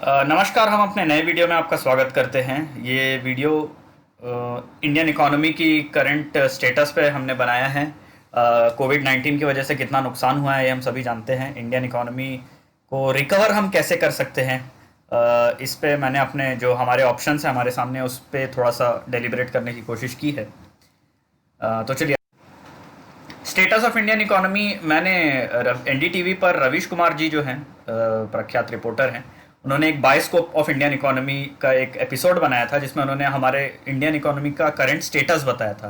नमस्कार। हम अपने नए वीडियो में आपका स्वागत करते हैं। ये वीडियो इंडियन इकोनॉमी की करंट स्टेटस पे हमने बनाया है। कोविड 19 की वजह से कितना नुकसान हुआ है ये हम सभी जानते हैं। इंडियन इकोनॉमी को रिकवर हम कैसे कर सकते हैं, इस पे मैंने अपने जो हमारे ऑप्शंस हैं हमारे सामने उस पे थोड़ा सा डेलिब्रेट करने की कोशिश की है। तो चलिए, स्टेटस ऑफ इंडियन इकोनॉमी मैंने एनडीटीवी पर रवीश कुमार जी जो हैं, प्रख्यात रिपोर्टर हैं, उन्होंने एक बायोस्कोप ऑफ इंडियन इकोनॉमी का एक एपिसोड बनाया था जिसमें उन्होंने हमारे इंडियन इकोनॉमी का करंट स्टेटस बताया था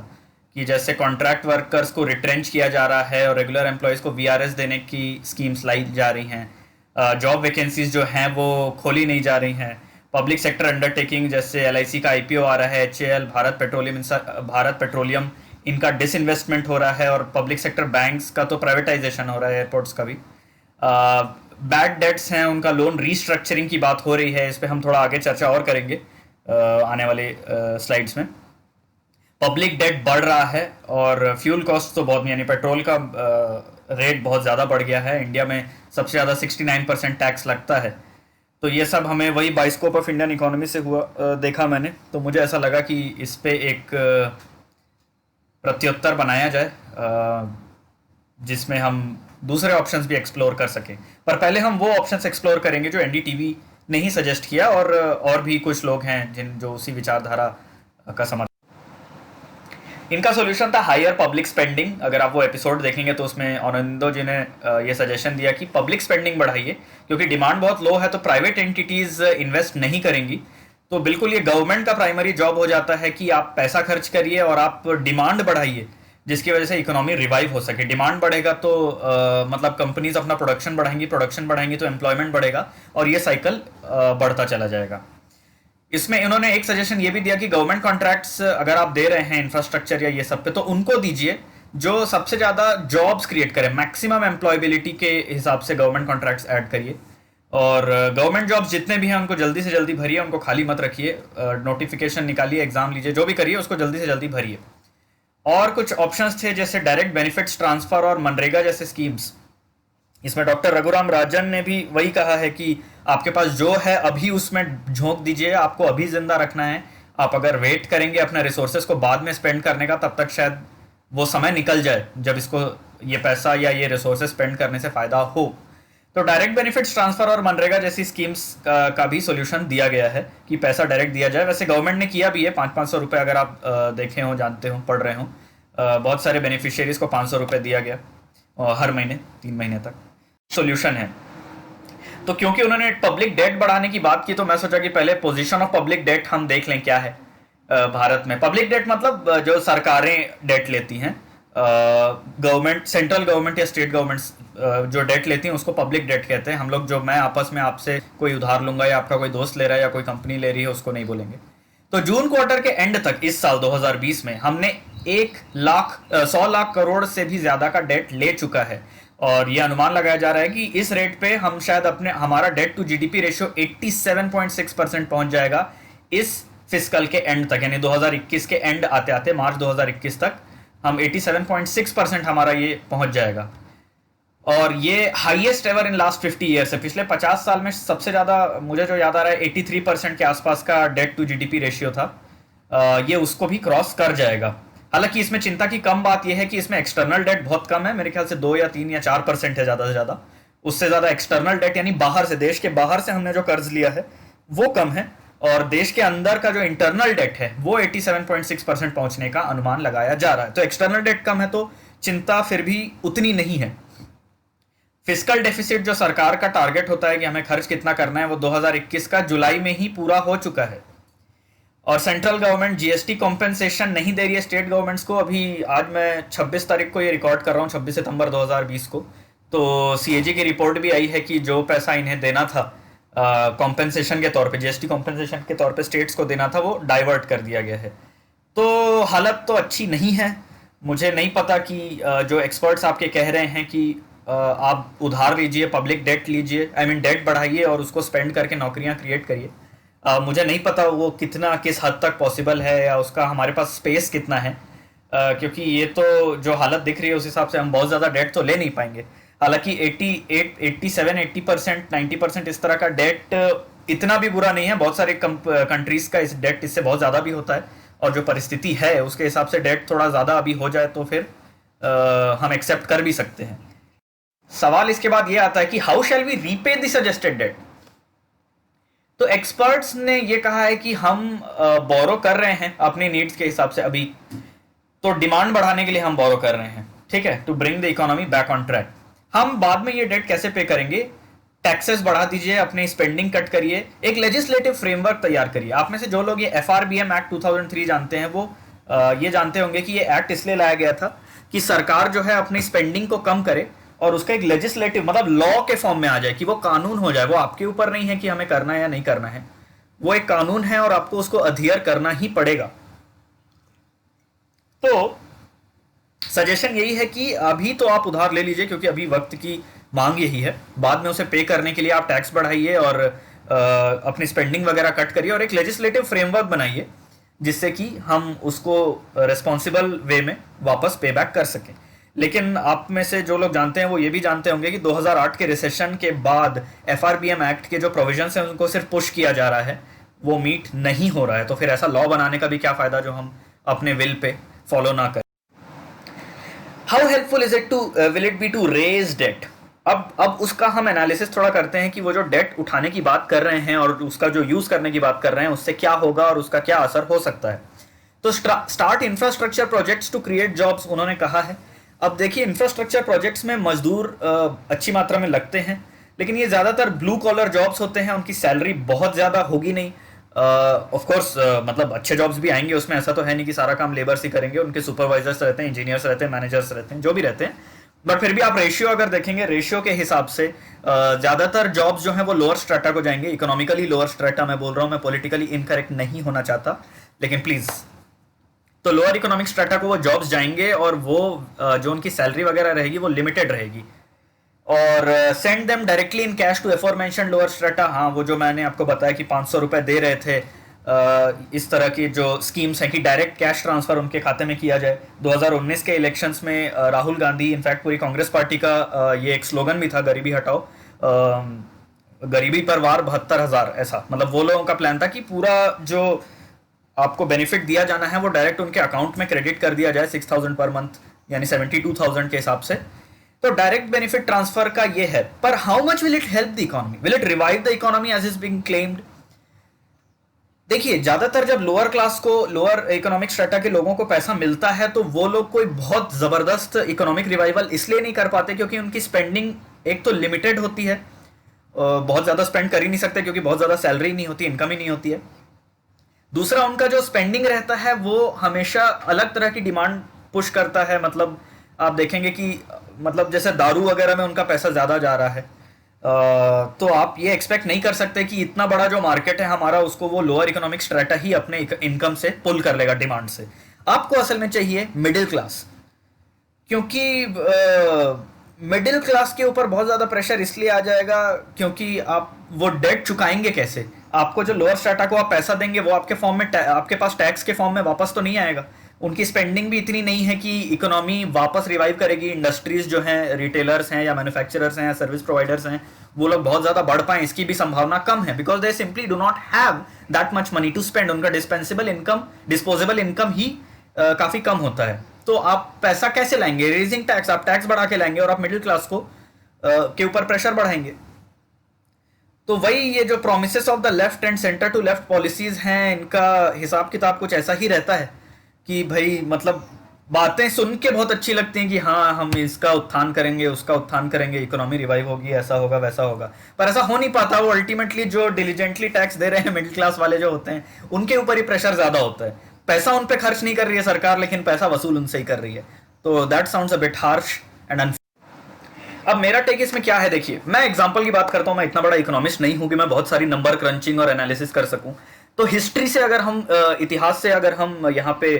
कि जैसे कॉन्ट्रैक्ट वर्कर्स को रिट्रेंच किया जा रहा है और रेगुलर एम्प्लॉयज़ को वीआरएस देने की स्कीम्स लाई जा रही हैं, जॉब वैकेंसीज जो हैं वो खोली नहीं जा रही हैं, पब्लिक सेक्टर अंडरटेकिंग जैसे एलआईसी का आईपीओ आ रहा है, एचएएल, भारत पेट्रोलियम, इनका डिसइन्वेस्टमेंट हो रहा है, और पब्लिक सेक्टर बैंक्स का तो प्राइवेटाइजेशन हो रहा है, एयरपोर्ट्स का भी। बैड डेट्स हैं, उनका लोन रीस्ट्रक्चरिंग की बात हो रही है, इस पर हम थोड़ा आगे चर्चा और करेंगे आने वाले स्लाइड्स में। पब्लिक डेट बढ़ रहा है और फ्यूल कॉस्ट तो बहुत, यानी पेट्रोल का रेट बहुत ज़्यादा बढ़ गया है। इंडिया में सबसे ज़्यादा 69% टैक्स लगता है। तो ये सब हमें वही बाइस्कोप ऑफ इंडियन इकोनॉमी से हुआ देखा मैंने, तो मुझे ऐसा लगा कि इस पे एक प्रत्युत्तर बनाया जाए जिसमें हम दूसरे ऑप्शंस भी एक्सप्लोर कर सकें। पर पहले हम वो ऑप्शंस एक्सप्लोर करेंगे जो एनडीटीवी ने ही सजेस्ट किया, और भी कुछ लोग हैं जिन जो उसी विचारधारा का समर्थन। इनका सॉल्यूशन था हायर पब्लिक स्पेंडिंग। अगर आप वो एपिसोड देखेंगे तो उसमें ऑनंदो जी ने ये सजेशन दिया कि पब्लिक स्पेंडिंग बढ़ाइए, क्योंकि डिमांड बहुत लो है तो प्राइवेट एंटिटीज़ इन्वेस्ट नहीं करेंगी। तो बिल्कुल ये गवर्नमेंट का प्राइमरी जॉब हो जाता है कि आप पैसा खर्च करिए और आप डिमांड बढ़ाइए, जिसकी वजह से इकोनॉमी रिवाइव हो सके। डिमांड बढ़ेगा तो मतलब कंपनीज अपना प्रोडक्शन बढ़ाएंगी तो एम्प्लॉयमेंट बढ़ेगा, और ये साइकिल बढ़ता चला जाएगा। इसमें इन्होंने एक सजेशन ये भी दिया कि गवर्नमेंट कॉन्ट्रैक्ट्स अगर आप दे रहे हैं इंफ्रास्ट्रक्चर या ये सब पे, तो उनको दीजिए जो सबसे ज़्यादा जॉब्स क्रिएट करें, मैक्सिमम एम्प्लॉयबिलिटी के हिसाब से गवर्नमेंट कॉन्ट्रैक्ट्स ऐड करिए। और गवर्नमेंट जॉब्स जितने भी हैं उनको जल्दी से जल्दी भरिए, उनको खाली मत रखिए। नोटिफिकेशन निकालिए, एग्जाम लीजिए, जो भी करिए उसको जल्दी से जल्दी भरिए। और कुछ ऑप्शंस थे जैसे डायरेक्ट बेनिफिट्स ट्रांसफर और मनरेगा जैसे स्कीम्स। इसमें डॉक्टर रघुराम राजन ने भी वही कहा है कि आपके पास जो है अभी उसमें झोंक दीजिए, आपको अभी जिंदा रखना है। आप अगर वेट करेंगे अपने रिसोर्सेज को बाद में स्पेंड करने का, तब तक शायद वो समय निकल जाए जब इसको ये पैसा या ये रिसोर्सेज स्पेंड करने से फ़ायदा हो। तो डायरेक्ट बेनिफिट्स ट्रांसफ़र और मनरेगा जैसी स्कीम्स का भी सोल्यूशन दिया गया है कि पैसा डायरेक्ट दिया जाए। वैसे गवर्नमेंट ने किया भी है, 500-500 रुपये, अगर आप देखे हों, जानते हों, पढ़ रहे हों, बहुत सारे बेनिफिशियरीज़ को 500 रुपये दिया गया हर महीने 3 महीने तक। सोल्यूशन है। तो क्योंकि उन्होंने पब्लिक डेट बढ़ाने की बात की, तो मैं सोचा कि पहले पोजीशन ऑफ पब्लिक डेट हम देख लें क्या है भारत में। पब्लिक डेट मतलब जो सरकारें डेट लेती हैं, गवर्नमेंट, सेंट्रल गवर्नमेंट या स्टेट गवर्नमेंट्स जो डेट लेती हैं उसको पब्लिक डेट कहते हैं। हम लोग जो, मैं आपस में आपसे कोई उधार लूंगा या आपका कोई दोस्त ले रहा है या कोई कंपनी ले रही है, उसको नहीं बोलेंगे। तो जून क्वार्टर के एंड तक इस साल 2020 में हमने 100 लाख करोड़ से भी ज्यादा का डेट ले चुका है, और ये अनुमान लगाया जा रहा है कि इस रेट पे हम शायद हमारा डेट टू जीडीपी रेशियो 87.6% पहुंच जाएगा इस फिस्कल के एंड तक, यानी 2021 के एंड आते आते मार्च 2021 तक हम 87.6% हमारा ये पहुंच जाएगा। और ये highest ever in last 50 years है। पिछले 50 साल में सबसे ज़्यादा मुझे जो याद आ रहा है 83% के आसपास का डेट टू जीडीपी रेशियो था। ये उसको भी क्रॉस कर जाएगा। हालांकि इसमें चिंता की कम बात यह है कि इसमें एक्सटर्नल डेट बहुत कम है, मेरे ख्याल से 2 या 3 या 4% है ज़्यादा से ज़्यादा। उससे ज़्यादा एक्सटर्नल डेट यानी बाहर से, देश के बाहर से हमने जो कर्ज लिया है वो कम है, और देश के अंदर का जो इंटरनल डेट है वो 87.6% पहुंचने का अनुमान लगाया जा रहा है। तो एक्सटर्नल डेट कम है तो चिंता फिर भी उतनी नहीं है। फिस्कल डेफिसिट जो सरकार का टारगेट होता है कि हमें खर्च कितना करना है, वो 2021 का जुलाई में ही पूरा हो चुका है। और सेंट्रल गवर्नमेंट जीएसटी कॉम्पेंसेशन नहीं दे रही है स्टेट गवर्नमेंट्स को। अभी आज मैं 26 तारीख को ये रिकॉर्ड कर रहा हूँ, 26 सितंबर 2020 को, तो सीएजी की रिपोर्ट भी आई है कि जो पैसा इन्हें देना था कॉम्पेंसेशन के तौर पे, जीएसटी कॉम्पेंसेशन के तौर पे स्टेट्स को देना था, वो डाइवर्ट कर दिया गया है। तो हालत तो अच्छी नहीं है। मुझे नहीं पता कि जो एक्सपर्ट्स आपके कह रहे हैं कि आप उधार लीजिए, पब्लिक डेट लीजिए, आई मीन डेट बढ़ाइए और उसको स्पेंड करके नौकरियां क्रिएट करिए, मुझे नहीं पता वो कितना, किस हद तक पॉसिबल है, या उसका हमारे पास स्पेस कितना है। क्योंकि ये तो जो हालत दिख रही है उस हिसाब से हम बहुत ज़्यादा डेट तो ले नहीं पाएंगे। हालांकि 88, 87, 80%, 90% इस तरह का डेट इतना भी बुरा नहीं है, बहुत सारे कंट्रीज का इस डेट इससे बहुत ज़्यादा भी होता है, और जो परिस्थिति है उसके हिसाब से डेट थोड़ा ज़्यादा अभी हो जाए तो फिर हम एक्सेप्ट कर भी सकते हैं। सवाल इसके बाद ये आता है कि how shall we repay the suggested debt. तो एक्सपर्ट्स ने ये कहा है कि हम बोरो कर रहे हैं अपनी नीड्स के हिसाब से अभी, तो डिमांड बढ़ाने के लिए हम बोरो कर रहे हैं, ठीक है, to bring the economy back on track. हम बाद में ये डेट कैसे पे करेंगे? टैक्सेस बढ़ा दीजिए, अपनी स्पेंडिंग कट करिए, एक लेजिस्लेटिव फ्रेमवर्क तैयार करिए। आप में से जो लोग ये FRBM एक्ट 2003 जानते हैं वो ये जानते होंगे कि ये एक्ट इसलिए लाया गया था कि सरकार जो है अपनी स्पेंडिंग को कम करे और उसका एक लेजिस्लेटिव मतलब लॉ के फॉर्म में आ जाए, कि वो कानून हो जाए। वो आपके ऊपर नहीं है कि हमें करना है या नहीं करना है, वो एक कानून है और आपको उसको अध्ययन करना ही पड़ेगा। तो सजेशन यही है कि अभी तो आप उधार ले लीजिए क्योंकि अभी वक्त की मांग यही है, बाद में उसे पे करने के लिए आप टैक्स बढ़ाइए और अपनी स्पेंडिंग वगैरह कट करिए और एक लेजिस्लेटिव फ्रेमवर्क बनाइए जिससे कि हम उसको रिस्पॉन्सिबल वे में वापस पे बैक कर सकें। लेकिन आप में से जो लोग जानते हैं वो ये भी जानते होंगे कि 2008 के रिसेशन के बाद FRBM एक्ट के जो प्रोविजंस हैं उनको सिर्फ पुश किया जा रहा है, वो मीट नहीं हो रहा है। तो फिर ऐसा लॉ बनाने का भी क्या फ़ायदा जो हम अपने विल पे फॉलो ना करें। How helpful is it to will it be to raise debt. अब उसका हम एनालिसिस थोड़ा करते हैं कि वो जो डेट उठाने की बात कर रहे हैं और उसका जो यूज़ करने की बात कर रहे हैं उससे क्या होगा और उसका क्या असर हो सकता है। तो start infrastructure projects to create jobs उन्होंने कहा है। अब देखिए, इंफ्रास्ट्रक्चर प्रोजेक्ट्स में मजदूर अच्छी मात्रा में लगते हैं, लेकिन ये ज़्यादातर ब्लू कॉलर जॉब्स होते हैं, उनकी सैलरी बहुत ज़्यादा होगी नहीं। ऑफ कोर्स मतलब अच्छे जॉब्स भी आएंगे उसमें, ऐसा तो है नहीं कि सारा काम लेबर्स ही करेंगे, उनके सुपरवाइजर्स रहते हैं, इंजीनियर्स रहते हैं, मैनेजर्स रहते हैं, जो भी रहते हैं। बट फिर भी आप रेशियो अगर देखेंगे, रेशियो के हिसाब से ज़्यादातर जॉब्स जो हैं वो लोअर स्ट्रेटा को जाएंगे, इकोनॉमिकली लोअर स्ट्रेटा मैं बोल रहा हूँ, मैं पॉलिटिकली इनकरेक्ट नहीं होना चाहता, लेकिन प्लीज़। तो लोअर इकोनॉमिक स्ट्रेटा को वो जॉब्स जाएंगे और वो जो उनकी सैलरी वगैरह रहेगी वो लिमिटेड रहेगी। और send them directly in cash to aforementioned lower strata. हाँ, वो जो मैंने आपको बताया कि 500 रुपये दे रहे थे, इस तरह की जो स्कीम्स हैं कि डायरेक्ट कैश ट्रांसफ़र उनके खाते में किया जाए। 2019 के इलेक्शंस में राहुल गांधी, इनफैक्ट पूरी कांग्रेस पार्टी का ये एक स्लोगन भी था, गरीबी हटाओ, गरीबी पर वार 72,000, ऐसा मतलब वो लोगों का प्लान था कि पूरा जो आपको बेनिफिट दिया जाना है वो डायरेक्ट उनके अकाउंट में क्रेडिट कर दिया जाए 6,000 पर मंथ, यानी 72,000 के हिसाब से। तो डायरेक्ट बेनिफिट ट्रांसफर का ये है, पर how much will it help the economy, will it revive the economy as is being claimed. देखिए, ज्यादातर जब लोअर क्लास को, लोअर इकोनॉमिक स्ट्रेटा के लोगों को पैसा मिलता है तो वो लोग कोई बहुत जबरदस्त इकोनॉमिक रिवाइवल इसलिए नहीं कर पाते क्योंकि उनकी स्पेंडिंग एक तो लिमिटेड होती है, बहुत ज्यादा स्पेंड कर ही नहीं सकते क्योंकि बहुत ज्यादा सैलरी नहीं होती, इनकम ही नहीं होती है। दूसरा, उनका जो स्पेंडिंग रहता है वो हमेशा अलग तरह की डिमांड पुश करता है। मतलब आप देखेंगे कि मतलब जैसे दारू वगैरह में उनका पैसा ज़्यादा जा रहा है, तो आप ये एक्सपेक्ट नहीं कर सकते कि इतना बड़ा जो मार्केट है हमारा उसको वो लोअर इकोनॉमिक स्ट्रेटा ही अपने इनकम से पुल कर लेगा, डिमांड से। आपको असल में चाहिए मिडिल क्लास, क्योंकि मिडिल क्लास के ऊपर बहुत ज़्यादा प्रेशर इसलिए आ जाएगा क्योंकि आप वो डेट चुकाएंगे कैसे। आपको जो लोअर स्ट्रेटा को आप पैसा देंगे वो आपके फॉर्म में, आपके पास टैक्स के फॉर्म में वापस तो नहीं आएगा। उनकी स्पेंडिंग भी इतनी नहीं है कि इकोनॉमी वापस रिवाइव करेगी। इंडस्ट्रीज जो हैं, रिटेलर्स हैं या मैन्युफैक्चरर्स हैं या सर्विस प्रोवाइडर्स हैं, वो लोग बहुत ज़्यादा बढ़ पाएँ इसकी भी संभावना कम है, because they simply do not have that much money to spend. उनका डिस्पोजेबल इनकम ही काफ़ी कम होता है। तो आप पैसा कैसे लाएंगे? रेजिंग टैक्स, आप टैक्स बढ़ा के लाएंगे और आप मिडिल क्लास को के ऊपर प्रेशर बढ़ाएंगे। तो वही ये जो promises of the left and centre to left policies हैं, इनका हिसाब किताब कुछ ऐसा ही रहता है कि भाई मतलब बातें सुन के बहुत अच्छी लगती हैं कि हाँ हम इसका उत्थान करेंगे, उसका उत्थान करेंगे, इकोनॉमी रिवाइव होगी, ऐसा होगा वैसा होगा, पर ऐसा हो नहीं पाता। वो अल्टीमेटली जो डिलीजेंटली टैक्स दे रहे हैं मिडिल क्लास वाले जो होते हैं उनके ऊपर ही प्रेशर ज़्यादा होता है। पैसा उन पे खर्च नहीं कर रही है सरकार, लेकिन पैसा वसूल उनसे ही कर रही है। तो that sounds a bit harsh and unfair. अब मेरा टेक इसमें क्या है, देखिए मैं एग्जांपल की बात करता हूँ। मैं इतना बड़ा इकोनॉमिस्ट नहीं हूँ कि मैं बहुत सारी नंबर क्रंचिंग और एनालिसिस कर सकूँ। तो हिस्ट्री से अगर हम इतिहास से अगर हम यहाँ पे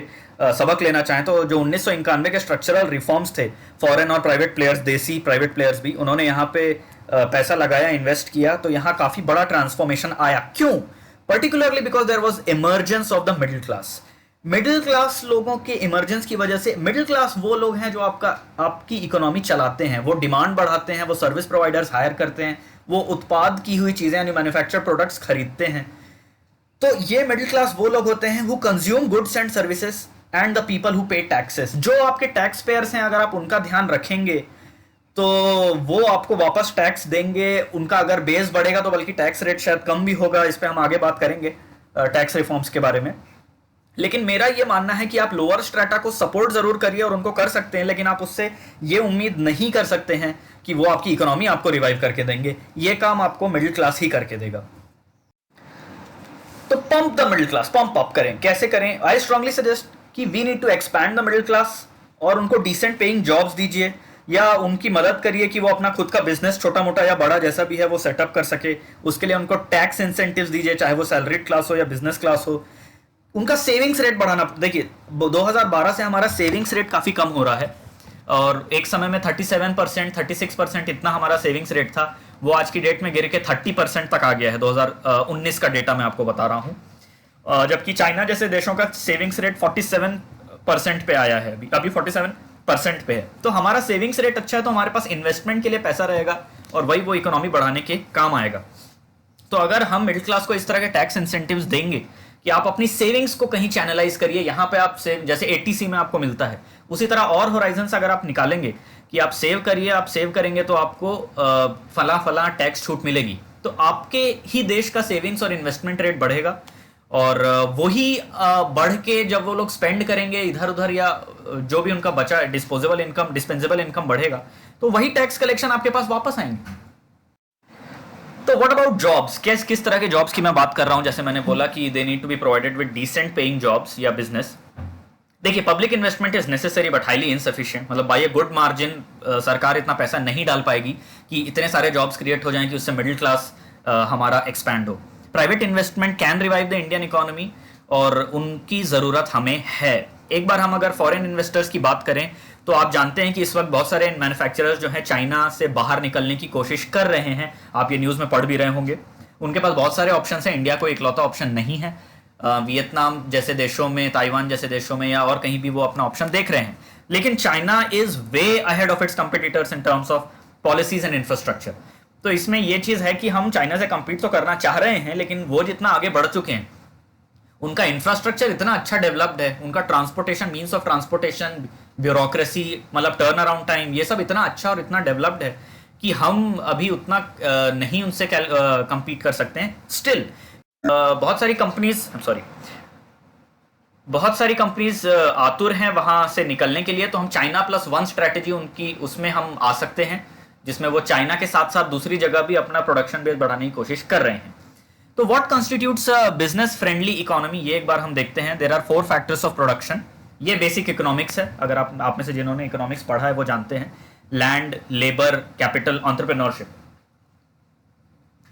सबक लेना चाहें तो जो 1991 के स्ट्रक्चरल रिफॉर्म्स थे, फॉरेन और प्राइवेट प्लेयर्स, देसी प्राइवेट प्लेयर्स भी, उन्होंने यहाँ पे पैसा लगाया, इन्वेस्ट किया, तो यहाँ काफ़ी बड़ा ट्रांसफॉर्मेशन आया। क्यों? Particularly because there was emergence of the middle class. Middle class लोगों के इमरजेंस की वजह से, मिडिल क्लास वो लोग हैं जो आपकी इकोनॉमी चलाते हैं, वो डिमांड बढ़ाते हैं, वो सर्विस प्रोवाइडर्स हायर करते हैं, वो उत्पाद की हुई चीज़ें यानी मैन्युफैक्चर प्रोडक्ट्स खरीदते हैं। तो ये मिडिल क्लास वो लोग होते हैं who consume goods and services and the people who पे टैक्सेस। जो आपके टैक्स पेयर्स हैं, अगर आप उनका ध्यान रखेंगे तो वो आपको वापस टैक्स देंगे। उनका अगर बेस बढ़ेगा तो बल्कि टैक्स रेट शायद कम भी होगा। इस पे हम आगे बात करेंगे टैक्स रिफॉर्म्स के बारे में। लेकिन मेरा ये मानना है कि आप लोअर स्ट्रेटा को सपोर्ट जरूर करिए और उनको कर सकते हैं, लेकिन आप उससे ये उम्मीद नहीं कर सकते हैं कि वो आपकी इकोनॉमी आपको रिवाइव करके देंगे। ये काम आपको मिडिल क्लास ही करके देगा। तो pump the middle class, pump up करें। कैसे करें? आई स्ट्रांगली सजेस्ट कि we need to expand the middle class और उनको डिसेंट पेइंग जॉब्स दीजिए या उनकी मदद करिए कि वो अपना खुद का बिजनेस छोटा मोटा या बड़ा जैसा भी है वो सेटअप कर सके। उसके लिए उनको टैक्स इंसेंटिव्स दीजिए, चाहे वो सैलरीड क्लास हो या बिजनेस क्लास हो। उनका सेविंग्स रेट बढ़ाना। देखिए 2012 से हमारा सेविंग्स रेट काफ़ी कम हो रहा है और एक समय में 37%, 36% इतना हमारा सेविंग्स रेट था। वो आज की डेट में गिर के 30% तक आ गया है। 2019 का डेटा मैं आपको बता रहा हूँ। जबकि चाइना जैसे देशों का सेविंग्स रेट 47% पे आया है, अभी 47% पे है। तो हमारा सेविंग्स रेट अच्छा है तो हमारे पास इन्वेस्टमेंट के लिए पैसा रहेगा और वही वो इकोनॉमी बढ़ाने के काम आएगा। तो अगर हम मिडिल क्लास को इस तरह के टैक्स इंसेंटिव्स देंगे कि आप अपनी सेविंग्स को कहीं चैनलाइज करिए, यहाँ पे आप सेव, जैसे एटीसी में आपको मिलता है, उसी तरह और होराइजन अगर आप निकालेंगे कि आप सेव करिए, आप सेव करेंगे तो आपको फला फला टैक्स छूट मिलेगी, तो आपके ही देश का सेविंग्स और इन्वेस्टमेंट रेट बढ़ेगा और वही बढ़ के जब वो लोग स्पेंड करेंगे इधर उधर या जो भी उनका बचा डिस्पेंसेबल इनकम बढ़ेगा, तो वही टैक्स कलेक्शन आपके पास वापस आएंगे। तो व्हाट अबाउट जॉब्स? किस तरह के जॉब्स की मैं बात कर रहा हूं? जैसे मैंने बोला कि they need to be provided with decent paying jobs या बिजनेस। देखिए public investment is necessary but highly insufficient. मतलब बाय ए गुड मार्जिन सरकार इतना पैसा नहीं डाल पाएगी कि इतने सारे जॉब्स क्रिएट हो जाएं कि उससे मिडिल क्लास हमारा एक्सपैंड हो। Private investment can revive the Indian economy और उनकी ज़रूरत हमें है। एक बार हम अगर फॉरेन इन्वेस्टर्स की बात करें तो आप जानते हैं कि इस वक्त बहुत सारे मैन्युफैक्चरर्स जो हैं चाइना से बाहर निकलने की कोशिश कर रहे हैं। आप ये न्यूज़ में पढ़ भी रहे होंगे। उनके पास बहुत सारे ऑप्शन हैं, इंडिया को इकलौता ऑप्शन नहीं है। वियतनाम जैसे देशों में, ताइवान जैसे देशों में या और कहीं भी वो अपना ऑप्शन देख रहे हैं। लेकिन China is way ahead of its competitors in terms of policies and infrastructure. तो इसमें यह चीज़ है कि हम चाइना से कंपीट तो करना चाह रहे हैं, लेकिन वो जितना आगे बढ़ चुके हैं, उनका इंफ्रास्ट्रक्चर इतना अच्छा डेवलप्ड है, उनका transportation, means of transportation, bureaucracy, मतलब टर्न अराउंड टाइम, ये सब इतना अच्छा और इतना डेवलप्ड है कि हम अभी उतना नहीं उनसे compete कर सकते हैं। स्टिल बहुत सारी कंपनीज आतुर हैं वहां से निकलने के लिए। तो हम चाइना प्लस वन स्ट्रैटेजी उनकी, उसमें हम आ सकते हैं, जिसमें वो चाइना के साथ साथ दूसरी जगह भी अपना प्रोडक्शन बेस बढ़ाने की कोशिश कर रहे हैं। तो what constitutes a business friendly economy, ये एक बार हम देखते हैं। There are 4 factors of production. ये बेसिक इकोनॉमिक्स है, अगर आप में से जिन्होंने इकोनॉमिक्स पढ़ा है वो जानते हैं। लैंड, लेबर, कैपिटल, एंटरप्रेन्योरशिप,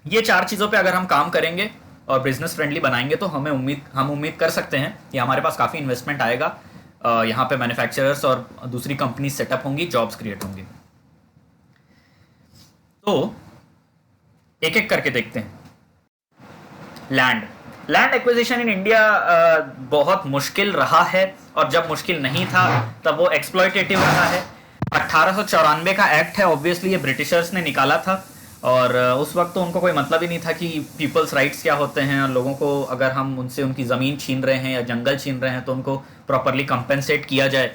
ये 4 चीज़ों पे अगर हम काम करेंगे और बिजनेस फ्रेंडली बनाएंगे तो हम उम्मीद कर सकते हैं कि हमारे पास काफ़ी इन्वेस्टमेंट आएगा, यहाँ पे मैन्युफैक्चरर्स और दूसरी कंपनी सेटअप होंगी, जॉब्स क्रिएट होंगे। तो एक एक करके देखते हैं। लैंड एक्विजिशन इन इंडिया बहुत मुश्किल रहा है और जब मुश्किल नहीं था तब वो एक्सप्लॉयटेटिव रहा है। 1894 का एक्ट है, ऑब्वियसली ये ब्रिटिशर्स ने निकाला था और उस वक्त तो उनको कोई मतलब ही नहीं था कि पीपल्स राइट्स क्या होते हैं और लोगों को अगर हम उनसे उनकी ज़मीन छीन रहे हैं या जंगल छीन रहे हैं तो उनको प्रॉपरली कंपेंसेट किया जाए।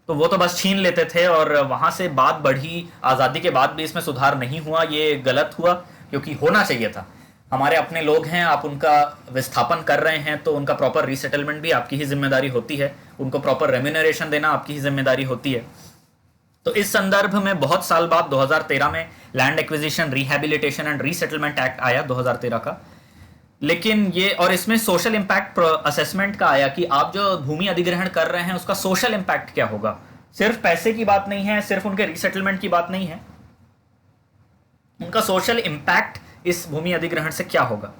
तो वो तो बस छीन लेते थे और वहाँ से बात बढ़ी। आज़ादी के बाद भी इसमें सुधार नहीं हुआ, ये गलत हुआ क्योंकि होना चाहिए था। हमारे अपने लोग हैं, आप उनका विस्थापन कर रहे हैं तो उनका प्रॉपर रीसेटलमेंट भी आपकी ही जिम्मेदारी होती है, उनको प्रॉपर रेम्यूनरेशन देना आपकी ही जिम्मेदारी होती है। तो इस संदर्भ में बहुत साल बाद 2013 में land acquisition, rehabilitation and resettlement act आया 2013 का। लेकिन ये, और इसमें सोशल इम्पैक्ट असेसमेंट का आया कि आप जो भूमि अधिग्रहण कर रहे हैं उसका सोशल इम्पैक्ट क्या होगा। सिर्फ पैसे की बात नहीं है, सिर्फ उनके रीसेटलमेंट की बात नहीं है, उनका सोशल इम्पैक्ट इस भूमि अधिग्रहण से क्या होगा।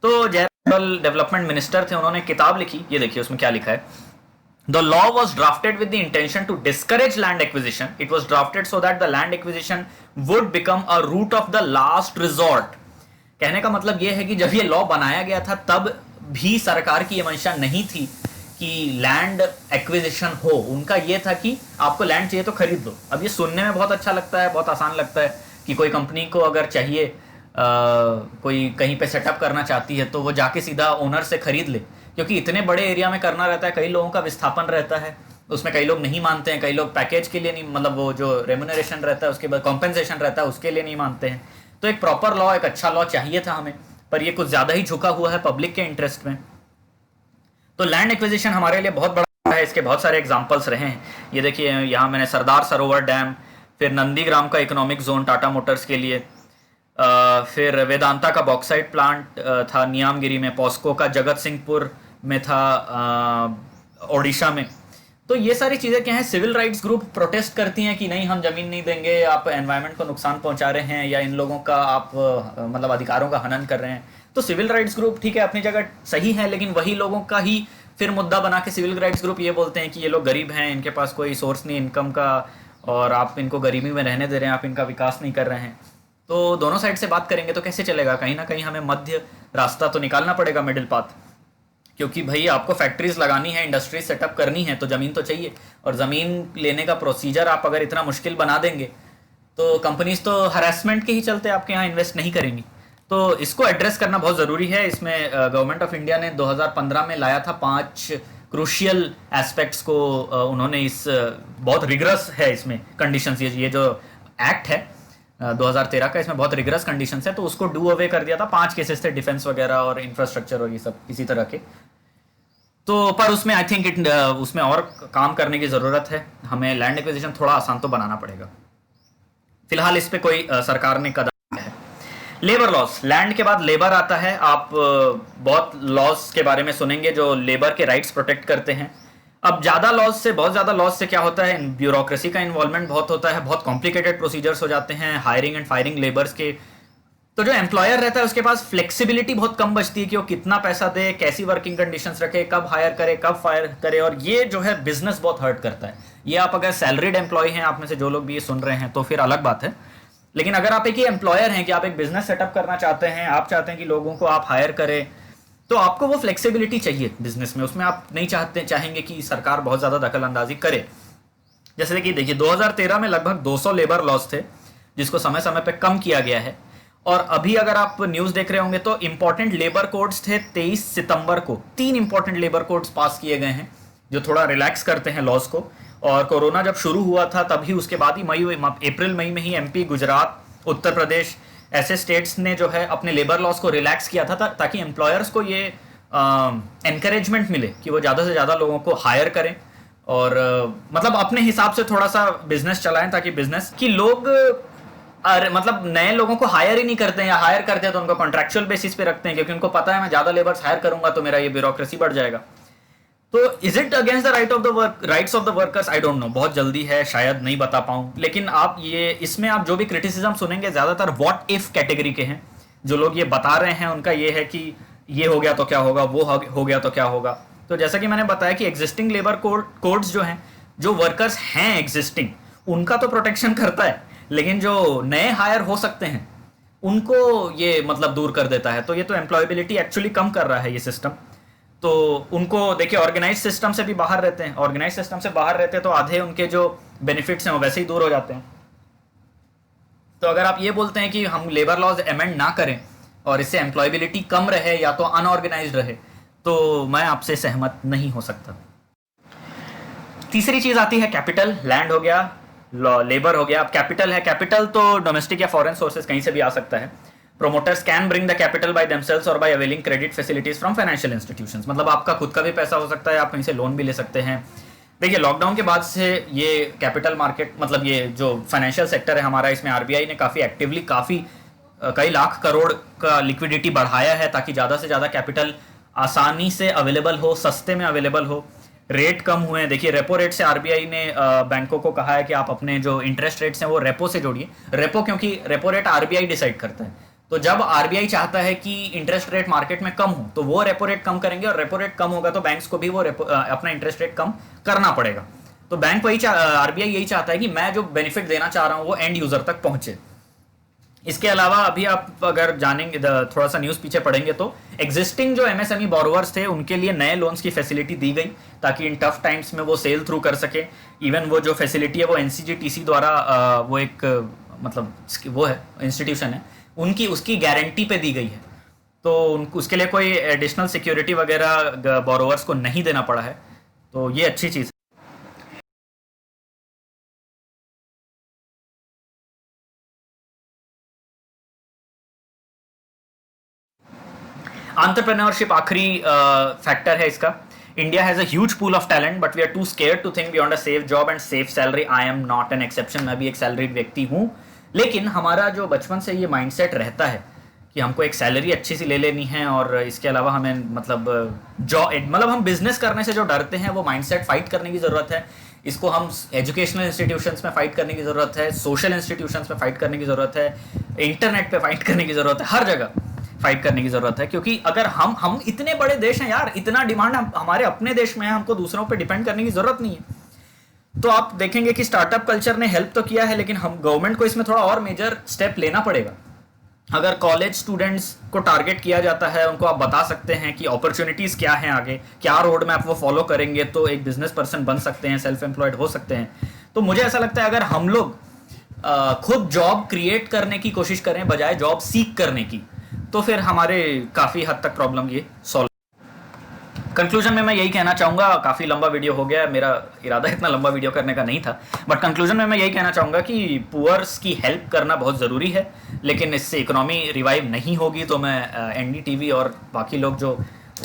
तो जयपाल डेवलपमेंट मिनिस्टर थे, उन्होंने किताब लिखी, ये देखिए उसमें क्या लिखा है। The law was drafted with the intention to discourage land acquisition. It was drafted so that the land acquisition would become a route of the last resort. कहने का मतलब यह है कि जब ये लॉ बनाया गया था तब भी सरकार की ये मंशा नहीं थी कि लैंड एक्विजिशन हो। उनका ये था कि आपको लैंड चाहिए तो खरीद लो। अब ये सुनने में बहुत अच्छा लगता है, बहुत आसान लगता है कि कोई कंपनी को अगर चाहिए कोई कहीं पे सेटअप करना चाहती है तो वो जाके सीधा ओनर से खरीद ले, क्योंकि इतने बड़े एरिया में करना रहता है, कई लोगों का विस्थापन रहता है, उसमें कई लोग नहीं मानते हैं, कई लोग पैकेज के लिए नहीं, मतलब वो जो रेम्यूनरेशन रहता है उसके बाद कॉम्पेंसेशन रहता है उसके लिए नहीं मानते हैं। तो एक प्रॉपर लॉ, एक अच्छा लॉ चाहिए था हमें, पर ये कुछ ज़्यादा ही झुका हुआ है पब्लिक के इंटरेस्ट में। तो लैंड एक्विजिशन हमारे लिए बहुत बड़ा है, इसके बहुत सारे एग्जाम्पल्स रहे हैं। ये देखिए यहाँ मैंने सरदार सरोवर डैम, फिर नंदीग्राम का इकोनॉमिक जोन टाटा मोटर्स के लिए, फिर वेदांता का बॉक्साइट प्लांट था नियामगिरी में, पॉस्को का जगत सिंहपुर में था ओडिशा में। तो ये सारी चीज़ें क्या हैं, सिविल राइट्स ग्रुप प्रोटेस्ट करती हैं कि नहीं हम ज़मीन नहीं देंगे, आप एनवायरनमेंट को नुकसान पहुंचा रहे हैं या इन लोगों का आप मतलब अधिकारों का हनन कर रहे हैं। तो सिविल राइट्स ग्रुप ठीक है अपनी जगह सही है, लेकिन वही लोगों का ही फिर मुद्दा बना के सिविल राइट्स ग्रुप ये बोलते हैं कि ये लोग गरीब हैं, इनके पास कोई सोर्स नहीं इनकम का, और आप इनको गरीबी में रहने दे रहे हैं, आप इनका विकास नहीं कर रहे हैं। तो दोनों साइड से बात करेंगे तो कैसे चलेगा, कहीं ना कहीं हमें मध्य रास्ता तो निकालना पड़ेगा, मिडिल पाथ। क्योंकि भाई आपको फैक्ट्रीज लगानी है, इंडस्ट्रीज सेटअप करनी है, तो ज़मीन तो चाहिए, और ज़मीन लेने का प्रोसीजर आप अगर इतना मुश्किल बना देंगे तो कंपनीज तो हरासमेंट के ही चलते आपके यहाँ इन्वेस्ट नहीं करेंगी। तो इसको एड्रेस करना बहुत ज़रूरी है। इसमें गवर्नमेंट ऑफ इंडिया ने 2015 में लाया था 5 क्रूशियल एस्पेक्ट्स को, उन्होंने इस बहुत रिगरस है इसमें कंडीशंस, ये जो एक्ट है 2013 का, इसमें बहुत रिगरस कंडीशंस है, तो उसको डू अवे कर दिया था। 5 केसेस थे, डिफेंस वगैरह और इंफ्रास्ट्रक्चर और ये सब इसी तरह के। तो पर उसमें आई थिंक उसमें और काम करने की ज़रूरत है, हमें लैंड एक्विजिशन थोड़ा आसान तो बनाना पड़ेगा। फिलहाल इस पे कोई सरकार ने कदम उठाया है। लेबर लॉस, लैंड के बाद लेबर आता है। आप बहुत लॉस के बारे में सुनेंगे जो लेबर के राइट्स प्रोटेक्ट करते हैं। अब ज़्यादा लॉस से, बहुत ज़्यादा लॉस से क्या होता है, ब्यूरोक्रेसी का इन्वॉल्वमेंट बहुत होता है, बहुत कॉम्प्लिकेटेड प्रोसीजर्स हो जाते हैं हायरिंग एंड फायरिंग लेबर्स के। तो जो एम्प्लॉयर रहता है उसके पास फ्लेक्सिबिलिटी बहुत कम बचती है कि वो कितना पैसा दे, कैसी वर्किंग कंडीशंस रखे, कब हायर करे, कब फायर करे, और ये जो है बिजनेस बहुत हर्ट करता है। ये आप अगर सैलरीड एम्प्लॉय हैं, आप में से जो लोग भी ये सुन रहे हैं, तो फिर अलग बात है। लेकिन अगर आप एक ही एम्प्लॉयर हैं कि आप एक बिजनेस सेटअप करना चाहते हैं, आप चाहते हैं कि लोगों को आप हायर करें, तो आपको वो फ्लेक्सिबिलिटी चाहिए बिजनेस में। उसमें आप नहीं चाहेंगे कि सरकार बहुत ज़्यादा दखल अंदाजी करे। जैसे कि देखिए 2013 में लगभग 200 लेबर लॉस थे, जिसको समय समय पर कम किया गया है। और अभी अगर आप न्यूज़ देख रहे होंगे तो इंपॉर्टेंट लेबर कोड्स थे 23 सितंबर को 3 इंपॉर्टेंट लेबर कोड्स पास किए गए हैं जो थोड़ा रिलैक्स करते हैं लॉस को। और कोरोना जब शुरू हुआ था तभी उसके बाद ही अप्रैल मई में ही एमपी, गुजरात, उत्तर प्रदेश ऐसे स्टेट्स ने जो है अपने लेबर लॉस को रिलैक्स किया था ताकि एम्प्लॉयर्स को ये एनकरेजमेंट मिले कि वो ज़्यादा से ज़्यादा लोगों को हायर करें और मतलब अपने हिसाब से थोड़ा सा बिजनेस चलाएं, ताकि बिजनेस की लोग मतलब नए लोगों को हायर ही नहीं करते हैं, या हायर करते हैं तो उनको कॉन्ट्रैक्चुअल बेसिस पे रखते हैं, क्योंकि उनको पता है मैं ज़्यादा लेबर्स हायर करूंगा तो मेरा ये ब्यूरोक्रेसी बढ़ जाएगा। तो is it against the rights of the workers? I don't know, बहुत जल्दी है, शायद नहीं बता पाऊँ। लेकिन आप ये इसमें आप जो भी क्रिटिसिज्म सुनेंगे ज़्यादातर व्हाट इफ कैटेगरी के हैं। जो लोग ये बता रहे हैं उनका ये है कि ये हो गया तो क्या होगा, वो हो गया तो क्या होगा। तो जैसा कि मैंने बताया कि एग्जिस्टिंग लेबर कोड्स जो हैं, जो वर्कर्स हैं एग्जिस्टिंग, उनका तो प्रोटेक्शन करता है, लेकिन जो नए हायर हो सकते हैं उनको ये मतलब दूर कर देता है। तो ये तो एम्प्लॉयबिलिटी एक्चुअली कम कर रहा है ये सिस्टम। तो उनको देखिए ऑर्गेनाइज सिस्टम से भी बाहर रहते हैं, ऑर्गेनाइज सिस्टम से बाहर रहते हैं तो आधे उनके जो बेनिफिट्स हैं वो वैसे ही दूर हो जाते हैं। तो अगर आप ये बोलते हैं कि हम लेबर लॉज अमेंड ना करें और इससे एम्प्लॉयबिलिटी कम रहे या तो अनऑर्गेनाइज्ड रहे, तो मैं आपसे सहमत नहीं हो सकता। तीसरी चीज आती है कैपिटल। लैंड हो गया, लेबर हो गया, अब कैपिटल है। कैपिटल तो डोमेस्टिक या फॉरेन सोर्सेज कहीं से भी आ सकता है। Promoters can bring the capital by themselves और by availing credit facilities from financial institutions. मतलब आपका खुद का भी पैसा हो सकता है, आप कहीं से लोन भी ले सकते हैं। देखिए लॉकडाउन के बाद से ये कैपिटल मार्केट, मतलब ये जो फाइनेंशियल सेक्टर है हमारा, इसमें आरबीआई ने काफ़ी एक्टिवली कई लाख करोड़ का लिक्विडिटी बढ़ाया है ताकि ज़्यादा से ज़्यादा कैपिटल आसानी से अवेलेबल हो, सस्ते में अवेलेबल हो। रेट कम हुए हैं। देखिए रेपो रेट से आरबीआई ने बैंकों को कहा है कि आप अपने जो इंटरेस्ट रेट्स हैं वो रेपो से जोड़िए। रेपो क्योंकि रेपो रेट आरबीआई डिसाइड करता है, तो जब आरबीआई चाहता है कि इंटरेस्ट रेट मार्केट में कम हो तो वो रेपो रेट कम करेंगे, और रेपो रेट कम होगा तो बैंक्स को भी वो अपना इंटरेस्ट रेट कम करना पड़ेगा। तो बैंक आरबीआई यही चाहता है कि मैं जो बेनिफिट देना चाह रहा हूँ वो एंड यूजर तक पहुंचे। इसके अलावा अभी आप अगर जानेंगे, थोड़ा सा न्यूज़ पीछे पढ़ेंगे तो एग्जिस्टिंग जो एमएसएमई बोरोवर्स थे उनके लिए नए लोन्स की फैसिलिटी दी गई ताकि इन टफ टाइम्स में वो सेल थ्रू कर सके। इवन वो जो फैसिलिटी है वो एनसीजीटीसी द्वारा वो एक मतलब वो है इंस्टीट्यूशन है, उनकी उसकी गारंटी पे दी गई है, तो उसके लिए कोई एडिशनल सिक्योरिटी वगैरह बोरोवर्स को नहीं देना पड़ा है, तो ये अच्छी चीज़ है। एंटरप्रेन्योरशिप आखिरी फैक्टर है इसका। India has a huge pool of talent but we are too scared to think beyond a safe job and safe salary. I am not an exception, मैं भी एक सैलरीड व्यक्ति हूँ, लेकिन हमारा जो बचपन से ये माइंडसेट रहता है कि हमको एक सैलरी अच्छी सी ले लेनी है और इसके अलावा हमें मतलब हम बिजनेस करने से जो डरते हैं वो माइंडसेट फाइट करने की ज़रूरत है। इसको हम एजुकेशनल इंस्टीट्यूशंस में फाइट करने की ज़रूरत है, सोशल इंस्टीट्यूशंस में फाइट करने की ज़रूरत है, इंटरनेट पे फाइट करने की ज़रूरत है, हर जगह फाइट करने की ज़रूरत है। क्योंकि अगर हम इतने बड़े देश हैं यार, इतना डिमांड हमारे अपने देश में है, हमको दूसरों पे डिपेंड करने की ज़रूरत नहीं है। तो आप देखेंगे कि स्टार्टअप कल्चर ने हेल्प तो किया है, लेकिन हम गवर्नमेंट को इसमें थोड़ा और मेजर स्टेप लेना पड़ेगा। अगर कॉलेज स्टूडेंट्स को टारगेट किया जाता है, उनको आप बता सकते हैं कि अपॉर्चुनिटीज़ क्या हैं, आगे क्या रोड मैप वो फॉलो करेंगे तो एक बिजनेस पर्सन बन सकते हैं, सेल्फ एम्प्लॉयड हो सकते हैं। तो मुझे ऐसा लगता है अगर हम लोग खुद जॉब क्रिएट करने की कोशिश करें बजाय जॉब सीख करने की, तो फिर हमारे काफ़ी हद तक प्रॉब्लम ये सॉल्व। कंक्लूजन में मैं यही कहना चाहूँगा, काफ़ी लंबा वीडियो हो गया, मेरा इरादा इतना लंबा वीडियो करने का नहीं था, बट कंक्लूजन में मैं यही कहना चाहूँगा कि पुअर्स की हेल्प करना बहुत ज़रूरी है, लेकिन इससे इकोनॉमी रिवाइव नहीं होगी। तो मैं एनडीटीवी और बाकी लोग जो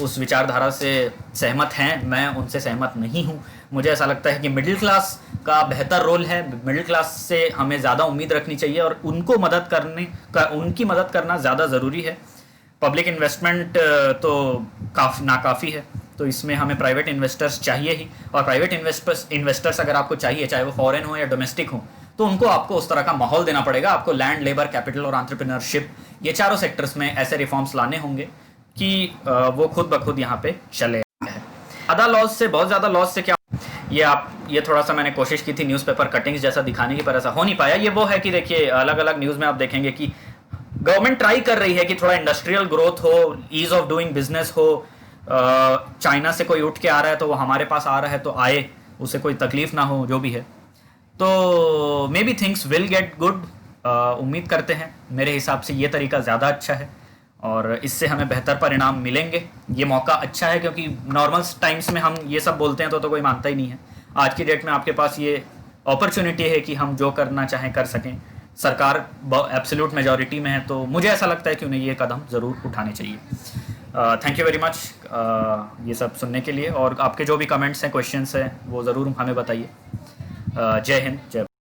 उस विचारधारा से सहमत हैं, मैं उनसे सहमत नहीं हूँ। मुझे ऐसा लगता है कि मिडिल क्लास का बेहतर रोल है, मिडिल क्लास से हमें ज़्यादा उम्मीद रखनी चाहिए और उनको उनकी मदद करना ज़्यादा ज़रूरी है। पब्लिक इन्वेस्टमेंट तो नाकाफ़ी है, तो इसमें हमें प्राइवेट इन्वेस्टर्स चाहिए ही, और प्राइवेट इन्वेस्टर्स अगर आपको चाहिए, चाहे वो फॉरेन हो या डोमेस्टिक हो, तो उनको आपको उस तरह का माहौल देना पड़ेगा। आपको लैंड, लेबर, कैपिटल और एंटरप्रेन्योरशिप, ये चारों सेक्टर्स में ऐसे रिफॉर्म्स लाने होंगे कि वो खुद ब खुद यहाँ पे चले। बहुत ज़्यादा लॉस से क्या, ये थोड़ा सा मैंने कोशिश की थी न्यूज़पेपर कटिंग्स जैसा दिखाने की, पर ऐसा हो नहीं पाया। ये वो है कि देखिए, अलग अलग न्यूज़ में आप देखेंगे कि गवर्नमेंट ट्राई कर रही है कि थोड़ा इंडस्ट्रियल ग्रोथ हो, ईज ऑफ डूइंग बिजनेस हो। चाइना से कोई उठ के आ रहा है तो वो हमारे पास आ रहा है, तो आए, उसे कोई तकलीफ ना हो, जो भी है। तो may be things will get good, उम्मीद करते हैं। मेरे हिसाब से ये तरीका ज़्यादा अच्छा है और इससे हमें बेहतर परिणाम मिलेंगे। ये मौका अच्छा है क्योंकि नॉर्मल टाइम्स में हम ये सब बोलते हैं तो कोई मानता ही नहीं है। आज की डेट में आपके पास ये अपॉर्चुनिटी है कि हम जो करना चाहें कर सकें। सरकार एब्सोल्यूट मेजॉरिटी में है, तो मुझे ऐसा लगता है कि उन्हें ये कदम ज़रूर उठाने चाहिए। थैंक यू वेरी मच ये सब सुनने के लिए, और आपके जो भी कमेंट्स हैं, क्वेश्चंस हैं, वो ज़रूर हमें बताइए। जय हिंद, जय